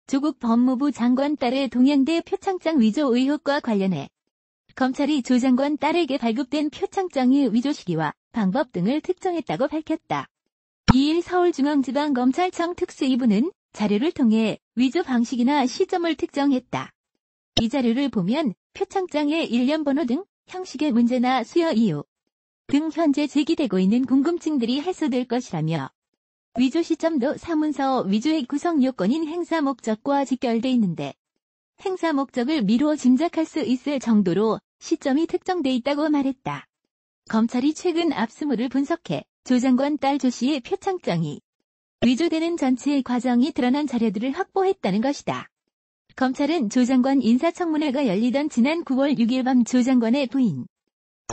조국 법무부 장관 딸의 동양대 표창장 위조 의혹과 관련해 검찰이 조 장관 딸에게 발급된 표창장의 위조 시기와 방법 등을 특정했다고 밝혔다. 2일 서울중앙지방검찰청 특수 2부는 자료를 통해 위조 방식이나 시점을 특정했다. 이 자료를 보면 표창장의 일련 번호 등 형식의 문제나 수여 이유 등 현재 제기되고 있는 궁금증들이 해소될 것이라며 위조 시점도 사문서 위조의 구성 요건인 행사 목적과 직결돼 있는데 행사 목적을 미루어 짐작할 수 있을 정도로 시점이 특정돼 있다고 말했다. 검찰이 최근 압수물을 분석해 조 장관 딸 조 씨의 표창장이 위조되는 전체의 과정이 드러난 자료들을 확보했다는 것이다. 검찰은 조 장관 인사청문회가 열리던 지난 9월 6일 밤 조 장관의 부인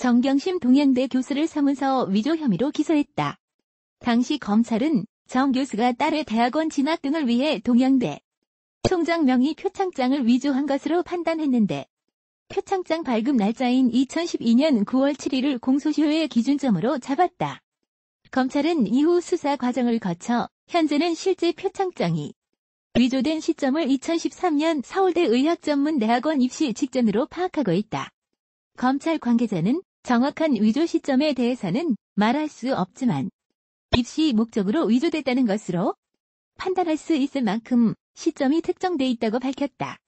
정경심 동양대 교수를 사문서 위조 혐의로 기소했다. 당시 검찰은 정 교수가 딸의 대학원 진학 등을 위해 동양대 총장 명의 표창장을 위조한 것으로 판단했는데 표창장 발급 날짜인 2012년 9월 7일을 공소시효의 기준점으로 잡았다. 검찰은 이후 수사 과정을 거쳐 현재는 실제 표창장이 위조된 시점을 2013년 서울대 의학전문대학원 입시 직전으로 파악하고 있다. 검찰 관계자는 정확한 위조 시점에 대해서는 말할 수 없지만 입시 목적으로 위조됐다는 것으로 판단할 수 있을 만큼 시점이 특정돼 있다고 밝혔다.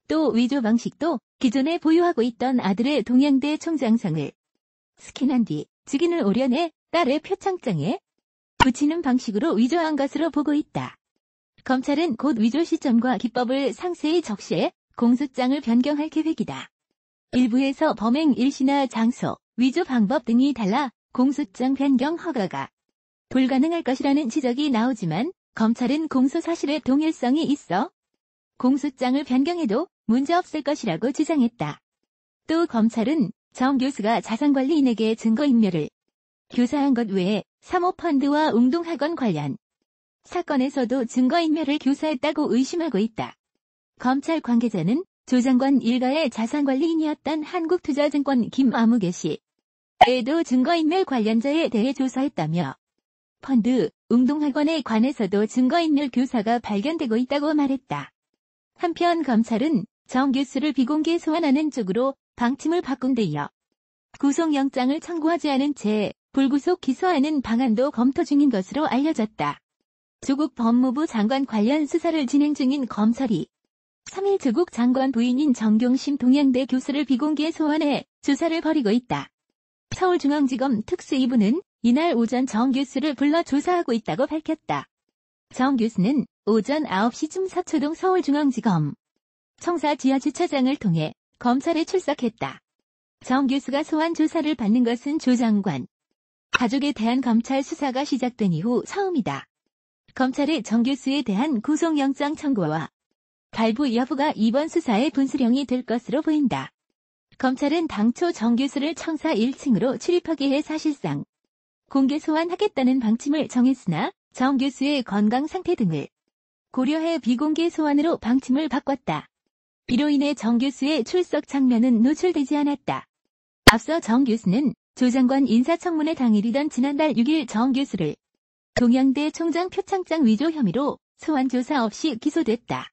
또 위조 방식도 기존에 보유하고 있던 아들의 동양대 총장상을 스캔한 뒤 직인을 오려내 딸의 표창장에 붙이는 방식으로 위조한 것으로 보고 있다. 검찰은 곧 위조 시점과 기법을 상세히 적시해 공소장을 변경할 계획이다. 일부에서 범행 일시나 장소, 위조 방법 등이 달라 공소장 변경 허가가 불가능할 것이라는 지적이 나오지만 검찰은 공소 사실의 동일성이 있어 공소장을 변경해도 문제없을 것이라고 주장했다. 또 검찰은 정 교수가 자산관리인에게 증거인멸을 교사한 것 외에 사모펀드와 웅동학원 관련 사건에서도 증거인멸을 교사했다고 의심하고 있다. 검찰 관계자는 조 장관 일가의 자산관리인이었던 한국투자증권 김아무개 씨에도 증거인멸 관련자에 대해 조사했다며 펀드, 웅동학원에 관해서도 증거인멸 교사가 발견되고 있다고 말했다. 한편 검찰은 정 교수를 비공개 소환하는 쪽으로 방침을 바꾼 데 이어 구속영장을 청구하지 않은 채 불구속 기소하는 방안도 검토 중인 것으로 알려졌다. 조국 법무부 장관 관련 수사를 진행 중인 검찰이 3일 조국 장관 부인인 정경심 동양대 교수를 비공개 소환해 조사를 벌이고 있다. 서울중앙지검 특수 2부는 이날 오전 정 교수를 불러 조사하고 있다고 밝혔다. 정 교수는 오전 9시쯤 서초동 서울중앙지검 청사 지하주차장을 통해 검찰에 출석했다. 정 교수가 소환 조사를 받는 것은 조 장관 가족에 대한 검찰 수사가 시작된 이후 처음이다. 검찰의 정 교수에 대한 구속영장 청구와 발부 여부가 이번 수사의 분수령이 될 것으로 보인다. 검찰은 당초 정 교수를 청사 1층으로 출입하게 해 사실상 공개 소환하겠다는 방침을 정했으나 정 교수의 건강 상태 등을 고려해 비공개 소환으로 방침을 바꿨다. 이로 인해 정 교수의 출석 장면은 노출되지 않았다. 앞서 정 교수는 조 장관 인사청문회 당일이던 지난달 6일 정 교수를 동양대 총장 표창장 위조 혐의로 소환 조사 없이 기소됐다.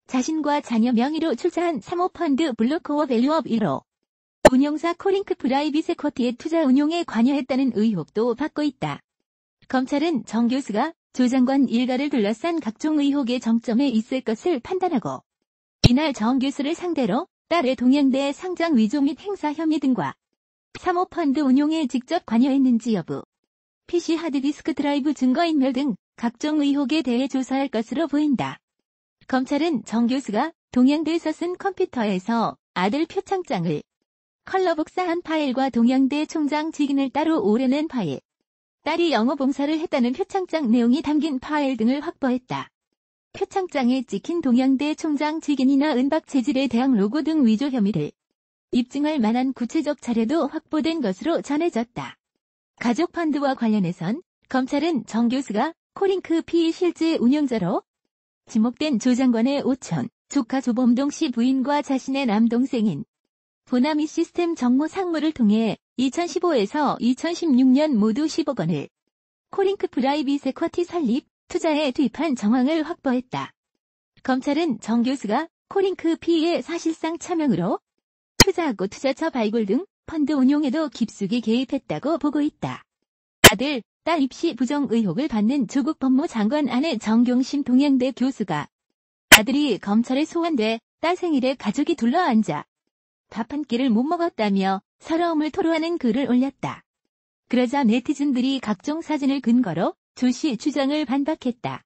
자신과 자녀 명의로 출자한 사모펀드 블루코어 밸류업 1호 운용사 코링크 프라이빗 에쿼티의 투자 운용에 관여했다는 의혹도 받고 있다. 검찰은 정 교수가 조 장관 일가를 둘러싼 각종 의혹의 정점에 있을 것을 판단하고 이날 정 교수를 상대로 딸의 동양대 상장 위조 및 행사 혐의 등과 사모펀드 운용에 직접 관여했는지 여부, PC 하드디스크 드라이브 증거인멸 등 각종 의혹에 대해 조사할 것으로 보인다. 검찰은 정 교수가 동양대에서 쓴 컴퓨터에서 아들 표창장을 컬러 복사한 파일과 동양대 총장 직인을 따로 오려낸 파일, 딸이 영어 봉사를 했다는 표창장 내용이 담긴 파일 등을 확보했다. 표창장에 찍힌 동양대 총장 직인이나 은박 재질의 대학 로고 등 위조 혐의를 입증할 만한 구체적 자료도 확보된 것으로 전해졌다. 가족 펀드와 관련해선 검찰은 정 교수가 코링크 PE 실제 운영자로 지목된 조 장관의 오촌, 조카 조범동 씨 부인과 자신의 남동생인 보나미 시스템 정모 상무를 통해 2015에서 2016년 모두 10억 원을 코링크 프라이빗 에쿼티 설립, 투자에 투입한 정황을 확보했다. 검찰은 정 교수가 코링크 피의 사실상 차명으로 투자하고 투자처 발굴 등 펀드 운용에도 깊숙이 개입했다고 보고 있다. 아들, 딸 입시 부정 의혹을 받는 조국 법무장관 아내 정경심 동양대 교수가 아들이 검찰에 소환돼 딸 생일에 가족이 둘러앉아 밥 한 끼를 못 먹었다며 서러움을 토로하는 글을 올렸다. 그러자 네티즌들이 각종 사진을 근거로 조 씨 주장을 반박했다.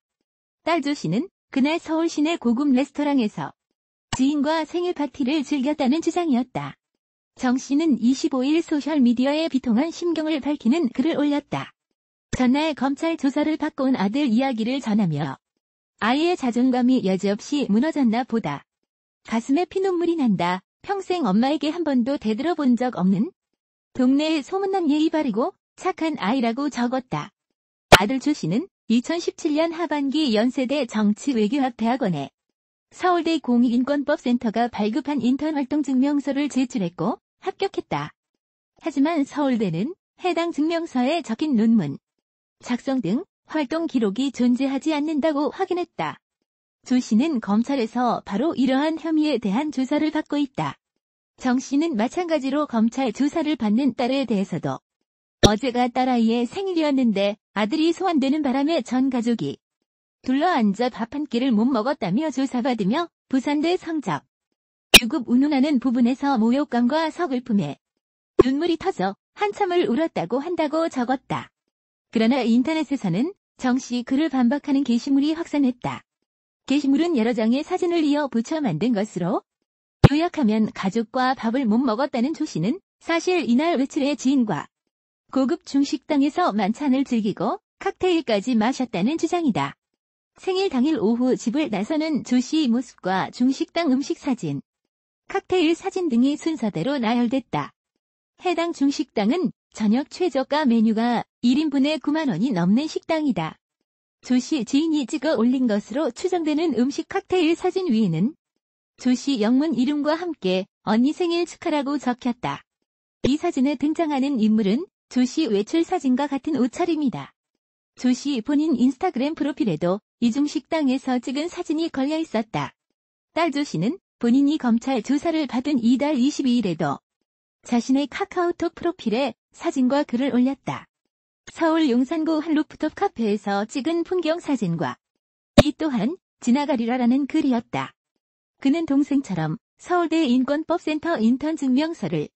딸 조 씨는 그날 서울 시내 고급 레스토랑에서 지인과 생일 파티를 즐겼다는 주장이었다. 정 씨는 25일 소셜미디어에 비통한 심경을 밝히는 글을 올렸다. 전날 검찰 조사를 받고 온 아들 이야기를 전하며 아이의 자존감이 여지없이 무너졌나 보다. 가슴에 피눈물이 난다. 평생 엄마에게 한 번도 대들어본 적 없는 동네에 소문난 예의 바르고 착한 아이라고 적었다. 아들 조 씨는 2017년 하반기 연세대 정치외교학대학원에 서울대 공익인권법센터가 발급한 인턴 활동 증명서를 제출했고 합격했다. 하지만 서울대는 해당 증명서에 적힌 논문, 작성 등 활동 기록이 존재하지 않는다고 확인했다. 조 씨는 검찰에서 바로 이러한 혐의에 대한 조사를 받고 있다. 정 씨는 마찬가지로 검찰 조사를 받는 딸에 대해서도 어제가 딸아이의 생일이었는데 아들이 소환되는 바람에 전 가족이 둘러앉아 밥 한 끼를 못 먹었다며 조사받으며 부산대 성적, 유급 운운하는 부분에서 모욕감과 서글픔에 눈물이 터져 한참을 울었다고 한다고 적었다. 그러나 인터넷에서는 정 씨 글을 반박하는 게시물이 확산했다. 게시물은 여러 장의 사진을 이어 붙여 만든 것으로 요약하면 가족과 밥을 못 먹었다는 조 씨는 사실 이날 외출해 지인과 고급 중식당에서 만찬을 즐기고 칵테일까지 마셨다는 주장이다. 생일 당일 오후 집을 나서는 조 씨의 모습과 중식당 음식 사진, 칵테일 사진 등이 순서대로 나열됐다. 해당 중식당은 저녁 최저가 메뉴가 1인분에 9만 원이 넘는 식당이다. 조 씨 지인이 찍어 올린 것으로 추정되는 음식 칵테일 사진 위에는 조 씨 영문 이름과 함께 언니 생일 축하라고 적혔다. 이 사진에 등장하는 인물은 조 씨 외출 사진과 같은 옷차림이다. 조 씨 본인 인스타그램 프로필에도 이중 식당에서 찍은 사진이 걸려 있었다. 딸 조 씨는 본인이 검찰 조사를 받은 이달 22일에도 자신의 카카오톡 프로필에 사진과 글을 올렸다. 서울 용산구 한 루프톱 카페에서 찍은 풍경 사진과 이 또한 지나가리라라는 글이었다. 그는 동생처럼 서울대 인권법센터 인턴 증명서를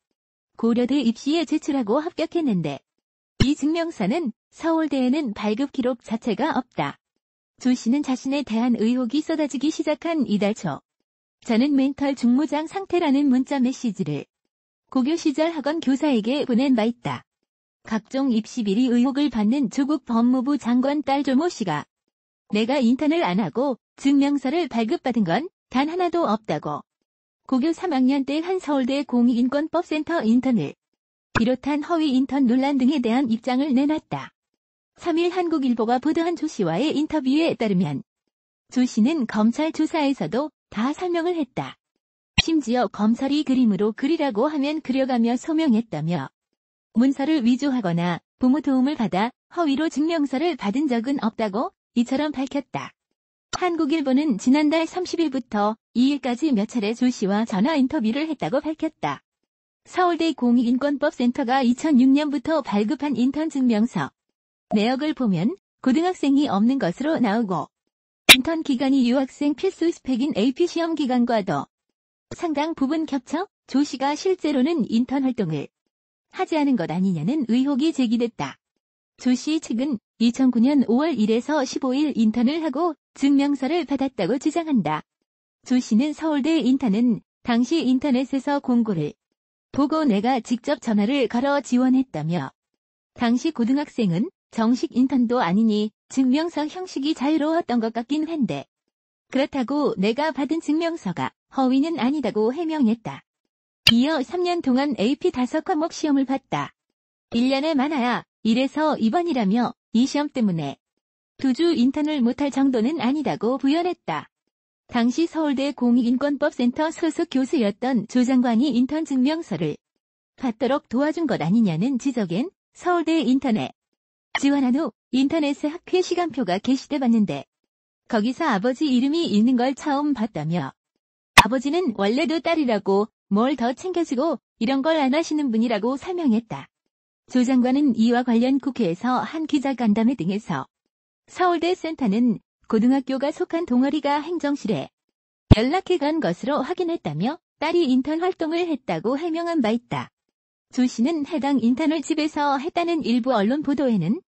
고려대 입시에 제출하고 합격했는데 이 증명서는 서울대에는 발급 기록 자체가 없다. 조 씨는 자신에 대한 의혹이 쏟아지기 시작한 이달 초 저는 멘탈 중무장 상태라는 문자 메시지를 고교 시절 학원 교사에게 보낸 바 있다. 각종 입시 비리 의혹을 받는 조국 법무부 장관 딸 조모 씨가 내가 인턴을 안 하고 증명서를 발급받은 건 단 하나도 없다고 고교 3학년 때 한 서울대 공익인권법센터 인턴을 비롯한 허위 인턴 논란 등에 대한 입장을 내놨다. 3일 한국일보가 보도한 조 씨와의 인터뷰에 따르면 조 씨는 검찰 조사에서도 다 설명을 했다. 심지어 검찰이 그림으로 그리라고 하면 그려가며 소명했다며 문서를 위조하거나 부모 도움을 받아 허위로 증명서를 받은 적은 없다고 이처럼 밝혔다. 한국일보는 지난달 30일부터 2일까지 몇 차례 조 씨와 전화 인터뷰를 했다고 밝혔다. 서울대 공익인권법센터가 2006년부터 발급한 인턴 증명서 내역을 보면 고등학생이 없는 것으로 나오고 인턴 기간이 유학생 필수 스펙인 AP 시험 기간과도 상당 부분 겹쳐 조 씨가 실제로는 인턴 활동을 하지 않은 것 아니냐는 의혹이 제기됐다. 조 씨 측은 2009년 5월 1일에서 15일 인턴을 하고 증명서를 받았다고 주장한다. 조 씨는 서울대 인턴은 당시 인터넷에서 공고를 보고 내가 직접 전화를 걸어 지원했다며 당시 고등학생은 정식 인턴도 아니니 증명서 형식이 자유로웠던 것 같긴 한데 그렇다고 내가 받은 증명서가 허위는 아니다고 해명했다. 이어 3년 동안 AP 5과목 시험을 봤다. 1년에 많아야 1에서 2번이라며 이 시험 때문에 2주 인턴을 못할 정도는 아니다고 부연했다. 당시 서울대 공익인권법센터 소속 교수였던 조 장관이 인턴 증명서를 받도록 도와준 것 아니냐는 지적엔 서울대 인턴에 지원한 후 인터넷에 학회 시간표가 게시돼 봤는데 거기서 아버지 이름이 있는 걸 처음 봤다며. 아버지는 원래도 딸이라고 뭘 더 챙겨주고 이런 걸 안 하시는 분이라고 설명했다. 조 장관은 이와 관련 국회에서 한 기자간담회 등에서 서울대 센터는 고등학교가 속한 동아리가 행정실에 연락해 간 것으로 확인했다며 딸이 인턴 활동을 했다고 해명한 바 있다. 조 씨는 해당 인턴을 집에서 했다는 일부 언론 보도에는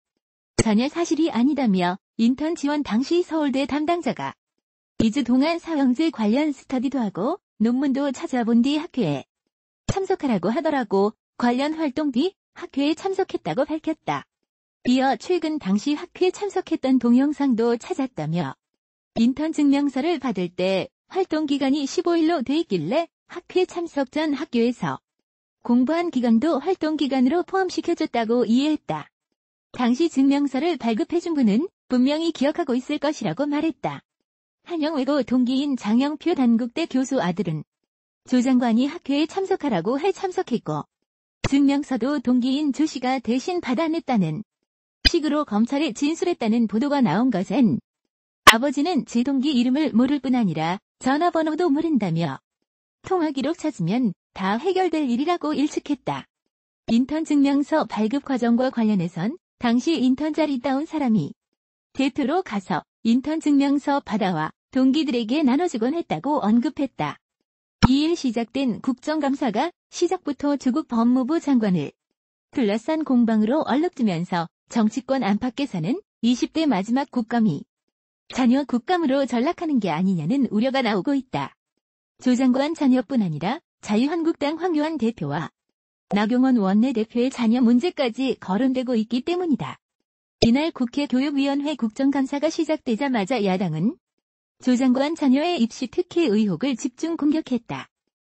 전혀 사실이 아니다며 인턴 지원 당시 서울대 담당자가 2주 동안 사형제 관련 스터디도 하고 논문도 찾아본 뒤 학회에 참석하라고 하더라고 관련 활동 뒤 학회에 참석했다고 밝혔다. 이어 최근 당시 학회에 참석했던 동영상도 찾았다며 인턴 증명서를 받을 때 활동 기간이 15일로 돼 있길래 학회 참석 전 학교에서 공부한 기간도 활동 기간으로 포함시켜줬다고 이해했다. 당시 증명서를 발급해준 분은 분명히 기억하고 있을 것이라고 말했다. 한영외고 동기인 장영표 단국대 교수 아들은 조 장관이 학회에 참석하라고 해 참석했고 증명서도 동기인 조 씨가 대신 받아냈다는 식으로 검찰에 진술했다는 보도가 나온 것엔 아버지는 제 동기 이름을 모를 뿐 아니라 전화번호도 모른다며 통화 기록 찾으면 다 해결될 일이라고 일축했다. 인턴 증명서 발급 과정과 관련해선 당시 인턴 자리 따온 사람이 대표로 가서 인턴 증명서 받아와 동기들에게 나눠주곤 했다고 언급했다. 2일 시작된 국정감사가 시작부터 조국 법무부 장관을 둘러싼 공방으로 얼룩지면서 정치권 안팎에서는 20대 마지막 국감이 자녀 국감으로 전락하는 게 아니냐는 우려가 나오고 있다. 조 장관 자녀뿐 아니라 자유한국당 황교안 대표와 나경원 원내대표의 자녀 문제까지 거론되고 있기 때문이다. 이날 국회 교육위원회 국정감사가 시작되자마자 야당은 조 장관 자녀의 입시 특혜 의혹을 집중 공격했다.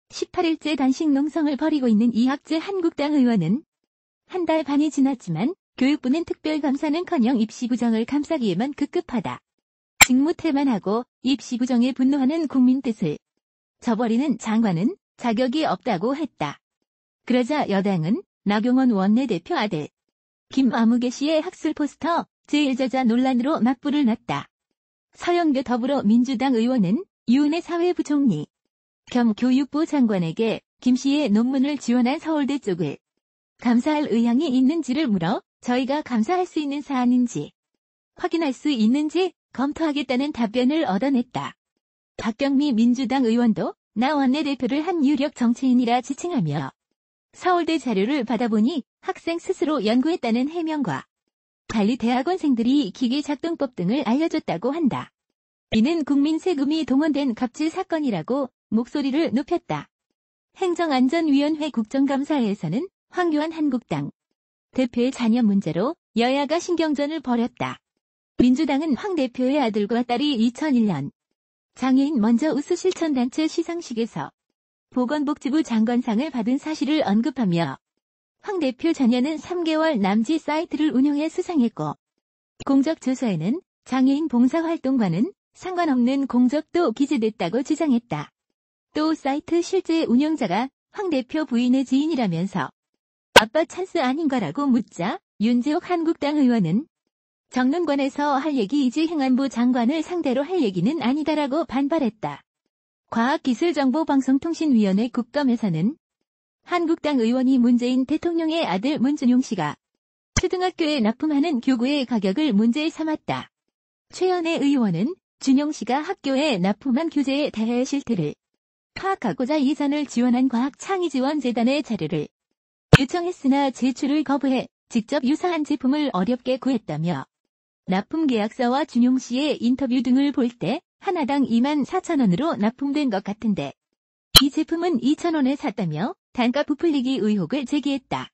18일째 단식 농성을 벌이고 있는 이학재 한국당 의원은 한 달 반이 지났지만 교육부는 특별감사는커녕 입시 부정을 감싸기에만 급급하다. 직무태만하고 입시 부정에 분노하는 국민 뜻을 저버리는 장관은 자격이 없다고 했다. 그러자 여당은 나경원 원내대표 아들 김아무개 씨의 학술 포스터 제1저자 논란으로 맞불을 놨다. 서영교 더불어민주당 의원은 유은혜 사회부총리 겸 교육부 장관에게 김 씨의 논문을 지원한 서울대 쪽을 감사할 의향이 있는지를 물어 저희가 감사할 수 있는 사안인지 확인할 수 있는지 검토하겠다는 답변을 얻어냈다. 박경미 민주당 의원도 나 원내대표를 한 유력 정치인이라 지칭하며 서울대 자료를 받아보니 학생 스스로 연구했다는 해명과 달리 대학원생들이 기계 작동법 등을 알려줬다고 한다. 이는 국민 세금이 동원된 갑질 사건이라고 목소리를 높였다. 행정안전위원회 국정감사에서는 황교안 한국당 대표의 자녀 문제로 여야가 신경전을 벌였다. 민주당은 황 대표의 아들과 딸이 2001년 장애인 먼저 우수 실천단체 시상식에서 보건복지부 장관상을 받은 사실을 언급하며 황 대표 자녀는 3개월 남짓 사이트를 운영해 수상했고 공적조서에는 장애인 봉사활동과는 상관없는 공적도 기재됐다고 주장했다. 또 사이트 실제 운영자가 황 대표 부인의 지인이라면서 아빠 찬스 아닌가라고 묻자 윤재옥 한국당 의원은 정론관에서 할 얘기이지 행안부 장관을 상대로 할 얘기는 아니다라고 반발했다. 과학기술정보방송통신위원회 국감에서는 한국당 의원이 문재인 대통령의 아들 문준용 씨가 초등학교에 납품하는 교구의 가격을 문제 삼았다. 최연애 의원은 준용 씨가 학교에 납품한 교재에 대해 실태를 파악하고자 예산을 지원한 과학창의지원재단의 자료를 요청했으나 제출을 거부해 직접 유사한 제품을 어렵게 구했다며 납품 계약서와 준용 씨의 인터뷰 등을 볼 때 하나당 24,000원으로 납품된 것 같은데 이 제품은 2,000원에 샀다며 단가 부풀리기 의혹을 제기했다.